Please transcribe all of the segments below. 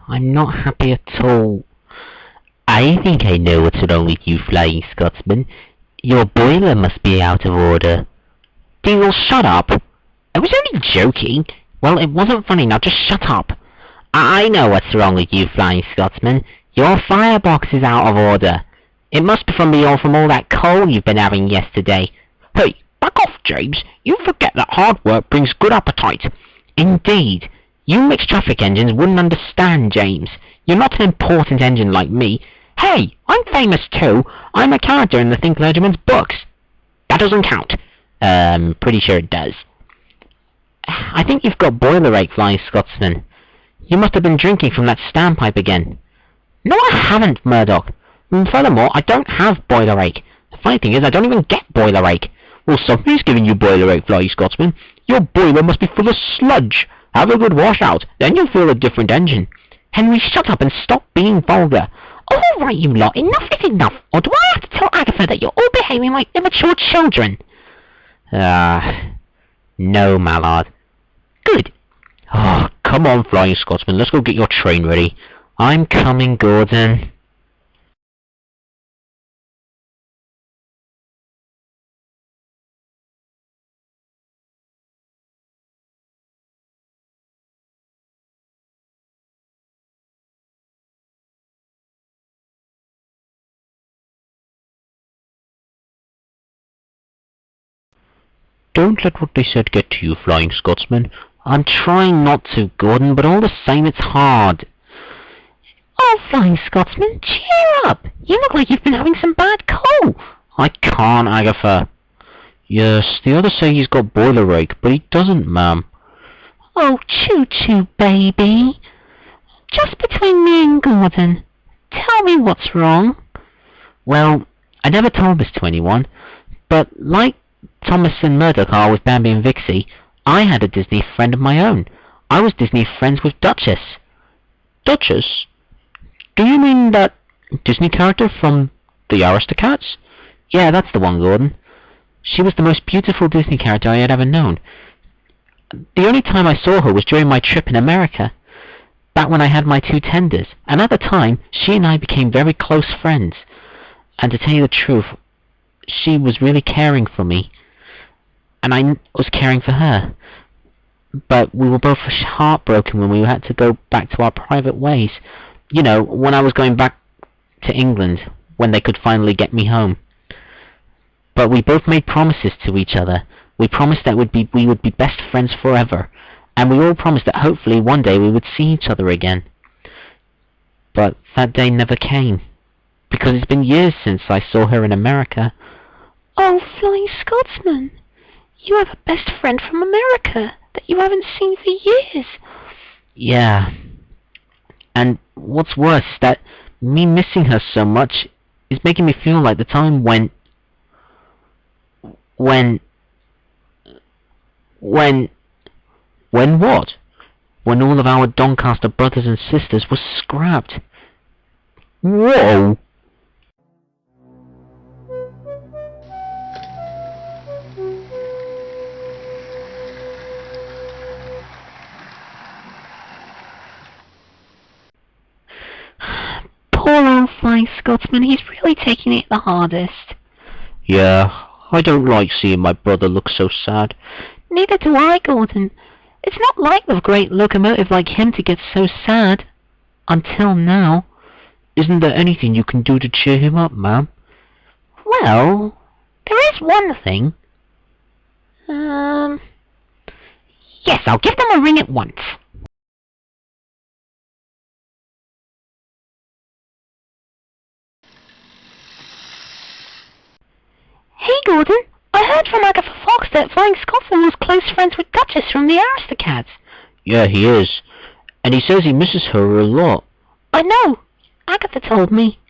I'm not happy at all. I think I know what's wrong with you, Flying Scotsman. Your boiler must be out of order. Dingle, shut up! I was only joking. Well, it wasn't funny, now just shut up. I know what's wrong with you, Flying Scotsman. Your firebox is out of order. It must be from all that coal you've been having yesterday. Hey, back off, James. You forget that hard work brings good appetite. Indeed. You mixed traffic engines wouldn't understand, James. You're not an important engine like me. Hey, I'm famous too. I'm a character in the Think Clergyman's books. That doesn't count. Pretty sure it does. I think you've got boiler ache, Flying Scotsman. You must have been drinking from that standpipe again. No, I haven't, Murdoch. And furthermore, I don't have boiler ache. The funny thing is, I don't even get boiler ache. Well, somebody's giving you boiler ache, Flying Scotsman. Your boiler must be full of sludge. Have a good wash out, then you'll feel a different engine. Henry, shut up and stop being vulgar. All right, you lot, enough is enough. Or do I have to tell Agatha that you're all behaving like immature children? No, Mallard. Good. Oh, come on, Flying Scotsman, let's go get your train ready. I'm coming, Gordon. Don't let what they said get to you, Flying Scotsman. I'm trying not to, Gordon, but all the same it's hard. Oh, Flying Scotsman, cheer up! You look like you've been having some bad coal. I can't, Agatha. Yes, the others say he's got boiler ache, but he doesn't, ma'am. Oh, choo-choo, baby. Just between me and Gordon, tell me what's wrong. Well, I never told this to anyone, but like Thomas and Murdoch are with Bambi and Vixey, I had a Disney friend of my own. I was Disney friends with Duchess. Duchess? Do you mean that Disney character from the Aristocats? Yeah, that's the one, Gordon. She was the most beautiful Disney character I had ever known. The only time I saw her was during my trip in America, back when I had my 2 tenders, and at the time, she and I became very close friends. And to tell you the truth, she was really caring for me, and I was caring for her. But we were both heartbroken when we had to go back to our private ways. You know, when I was going back to England, when they could finally get me home. But we both made promises to each other. We promised that we would be best friends forever, and we all promised that hopefully one day we would see each other again. But that day never came, because it's been years since I saw her in America. Oh, Flying Scotsman, you have a best friend from America that you haven't seen for years. Yeah. And what's worse, that me missing her so much is making me feel like the time when what? When all of our Doncaster brothers and sisters were scrapped. Whoa! Poor old Flying Scotsman, he's really taking it the hardest. Yeah, I don't like seeing my brother look so sad. Neither do I, Gordon. It's not like the great locomotive like him to get so sad. Until now. Isn't there anything you can do to cheer him up, ma'am? Well, there is one thing. Yes, I'll give them a ring at once. Hey, Gordon, I heard from Agatha Fox that Flying Scotsman was close friends with Duchess from the Aristocats. Yeah, he is. And he says he misses her a lot. I know. Agatha told me.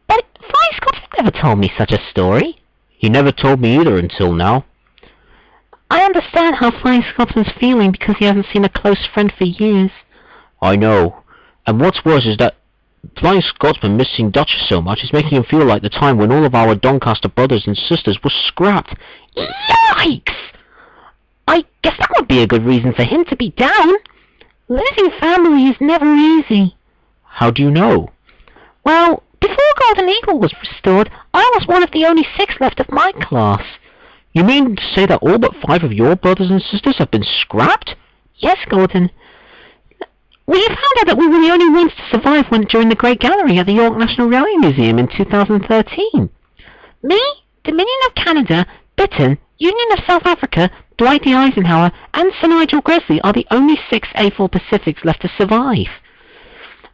But Flying Scotsman never told me such a story. He never told me either until now. I understand how Flying Scotsman's feeling because he hasn't seen a close friend for years. I know. And what's worse is that Flying Scotsman missing Duchess so much is making him feel like the time when all of our Doncaster brothers and sisters were scrapped. Yikes! I guess that would be a good reason for him to be down. Losing family is never easy. How do you know? Well, before Golden Eagle was restored, I was one of the only 6 left of my class. You mean to say that all but 5 of your brothers and sisters have been scrapped? Yes, Gordon. We found out that we were the only ones to survive during the Great Gathering at the York National Railway Museum in 2013. Me, Dominion of Canada, Britain, Union of South Africa, Dwight D. Eisenhower, and Sir Nigel Gresley are the only 6 A4 Pacifics left to survive.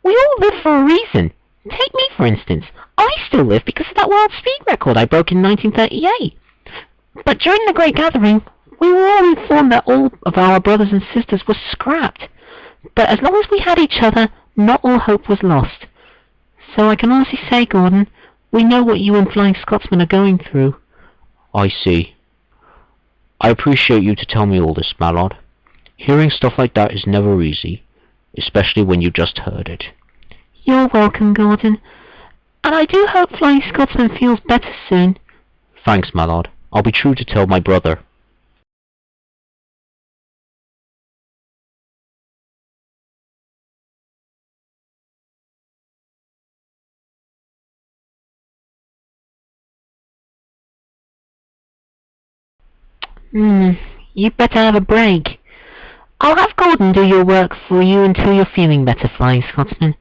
We all live for a reason. Take me, for instance. I still live because of that world speed record I broke in 1938. But during the Great Gathering, we were all informed that all of our brothers and sisters were scrapped. But as long as we had each other, not all hope was lost. So I can honestly say, Gordon, we know what you and Flying Scotsman are going through. I see. I appreciate you to tell me all this, Mallard. Hearing stuff like that is never easy, especially when you just heard it. You're welcome, Gordon. And I do hope Flying Scotsman feels better soon. Thanks, Mallard. I'll be true to tell my brother. You better have a break. I'll have Gordon do your work for you until you're feeling better, Flying Scotsman.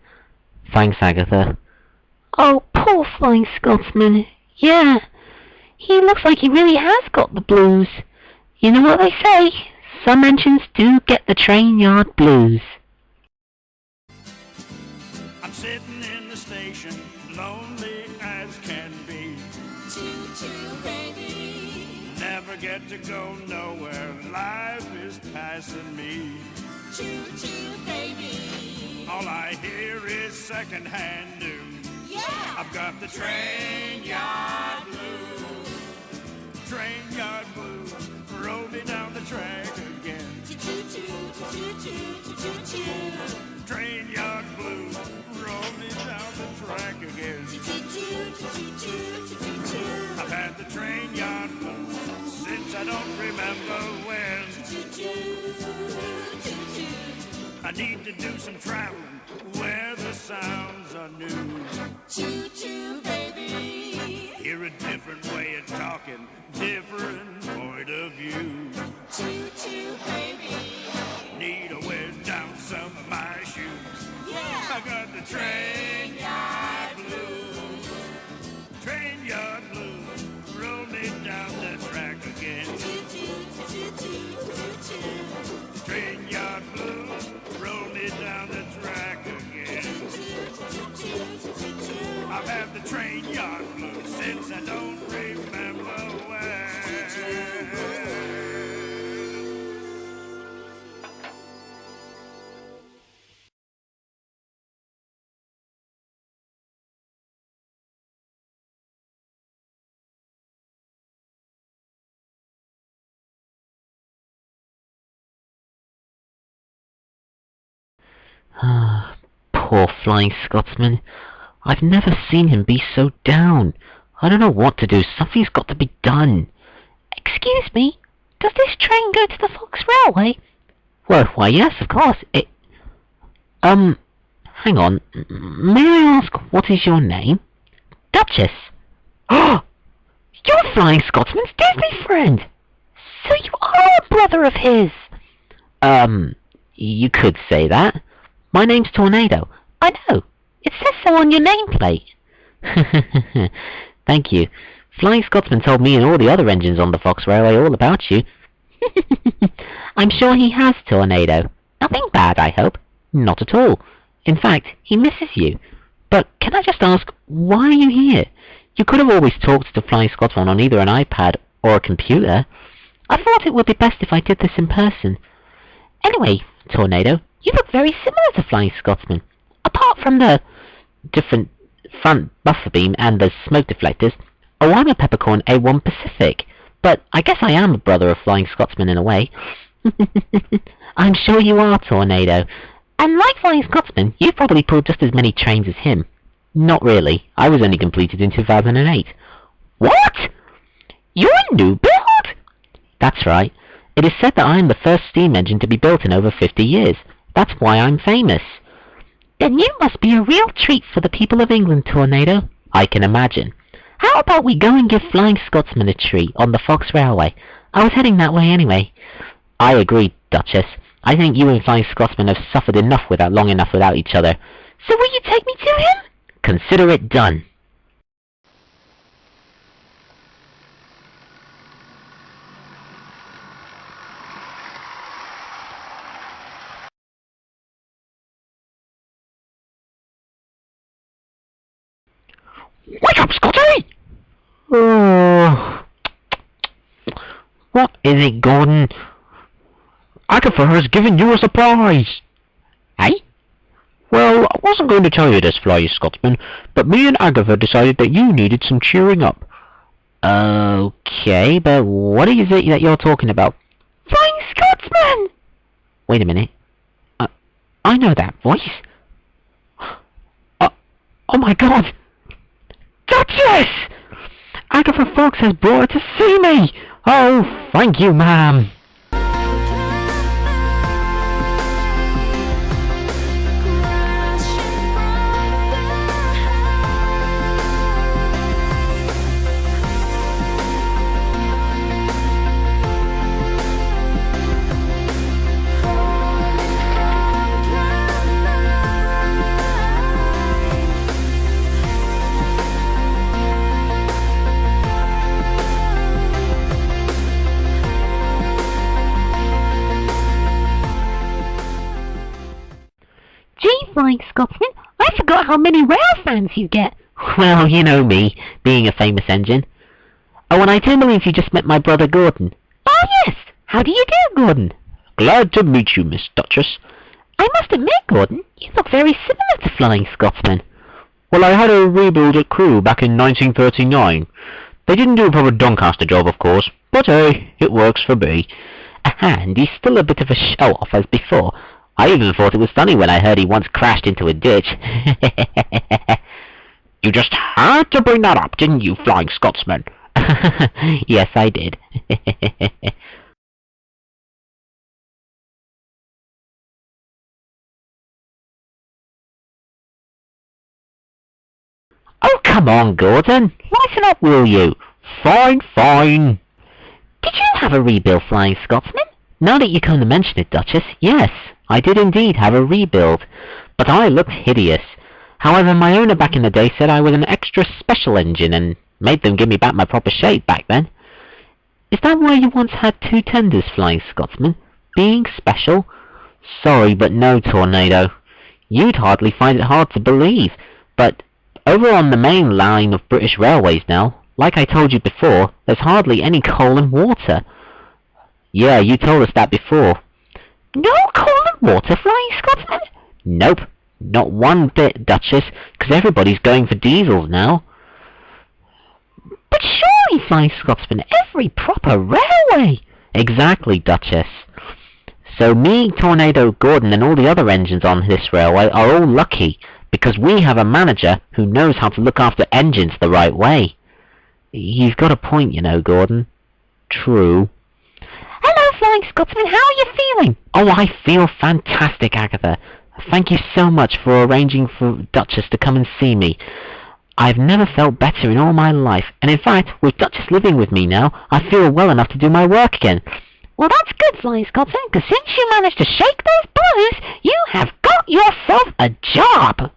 Thanks, Agatha. Oh, poor Flying Scotsman. Yeah, he looks like he really has got the blues. You know what they say, some engines do get the train yard blues. I'm sitting in the station, lonely as can be. Choo-choo, baby. Never get to go nowhere, life is passing me. Choo-choo, baby. All I hear is secondhand news. Yeah! I've got the train yard blues. Train yard blues, roll me down the track again. Choo-choo, choo-choo, choo-choo. Train yard blues, roll me down the track again. I've had the train yard blues since I don't remember when. I need to do some traveling where the sounds are new. Choo-choo, baby. Hear a different way of talking, different point of view. Choo-choo, baby. Need to wear down some of my shoes. Yeah! I got the train yard blues. Train yard blues. Roll me down the track again. Train yard blues. Roll me down the track again. I've had the train yard blues since I don't remember when. Poor Flying Scotsman. I've never seen him be so down. I don't know what to do. Something's got to be done. Excuse me, does this train go to the Fox Railway? Well, why yes, of course. Hang on. May I ask, what is your name? Duchess. Oh! You're Flying Scotsman's Disney friend! So you are a brother of his! You could say that. My name's Tornado. I know. It says so on your nameplate. Thank you. Flying Scotsman told me and all the other engines on the Fox Railway all about you. I'm sure he has, Tornado. Nothing bad, I hope. Not at all. In fact, he misses you. But can I just ask, why are you here? You could have always talked to Flying Scotsman on either an iPad or a computer. I thought it would be best if I did this in person. Anyway, Tornado, you look very similar to Flying Scotsman. Apart from the different front buffer beam and the smoke deflectors. Oh, I'm a Peppercorn A1 Pacific. But I guess I am a brother of Flying Scotsman in a way. I'm sure you are, Tornado. And like Flying Scotsman, you've probably pulled just as many trains as him. Not really. I was only completed in 2008. What? You're a new build? That's right. It is said that I am the first steam engine to be built in over 50 years. That's why I'm famous. Then you must be a real treat for the people of England, Tornado. I can imagine. How about we go and give Flying Scotsman a treat on the Fox Railway? I was heading that way anyway. I agree, Duchess. I think you and Flying Scotsman have suffered enough long enough without each other. So will you take me to him? Consider it done. Wake up, Scotty! Oh. What is it, Gordon? Agatha has given you a surprise! Eh? Well, I wasn't going to tell you this, Flying Scotsman, but me and Agatha decided that you needed some cheering up. Okay, but what is it that you're talking about? Flying Scotsman! Wait a minute. I know that voice. Oh my god! Duchess! Agatha Fox has brought her to see me! Oh, thank you, ma'am. Flying Scotsman, I forgot how many rail fans you get. Well, you know me, being a famous engine. Oh, and I do believe you just met my brother Gordon. Oh, yes. How do you do, Gordon? Glad to meet you, Miss Duchess. I must admit, Gordon, you look very similar to Flying Scotsman. Well, I had a rebuild at crew back in 1939. They didn't do a proper Doncaster job, of course, but hey, it works for me. And he's still a bit of a show-off as before. I even thought it was funny when I heard he once crashed into a ditch. You just had to bring that up, didn't you, Flying Scotsman? Yes, I did. Oh, come on, Gordon. Lighten up, will you? Fine, fine. Did you have a rebuild, Flying Scotsman? Now that you come to mention it, Duchess, yes. I did indeed have a rebuild, but I looked hideous. However, my owner back in the day said I was an extra special engine and made them give me back my proper shape back then. Is that why you once had 2 tenders, Flying Scotsman? Being special? Sorry, but no, Tornado. You'd hardly find it hard to believe, but over on the main line of British Railways now, like I told you before, there's hardly any coal and water. Yeah, you told us that before. No coal and water, Flying Scotsman? Nope, not one bit, Duchess, because everybody's going for diesels now. But surely, Flying Scotsman, every proper railway... Exactly, Duchess. So me, Tornado, Gordon, and all the other engines on this railway are all lucky, because we have a manager who knows how to look after engines the right way. You've got a point, you know, Gordon. True. Hello, Flying Scotsman, how are you feeling? Oh, I feel fantastic, Agatha. Thank you so much for arranging for Duchess to come and see me. I've never felt better in all my life, and in fact, with Duchess living with me now, I feel well enough to do my work again. Well, that's good, Flying Scotsman, because since you managed to shake those blues, you have got yourself a job.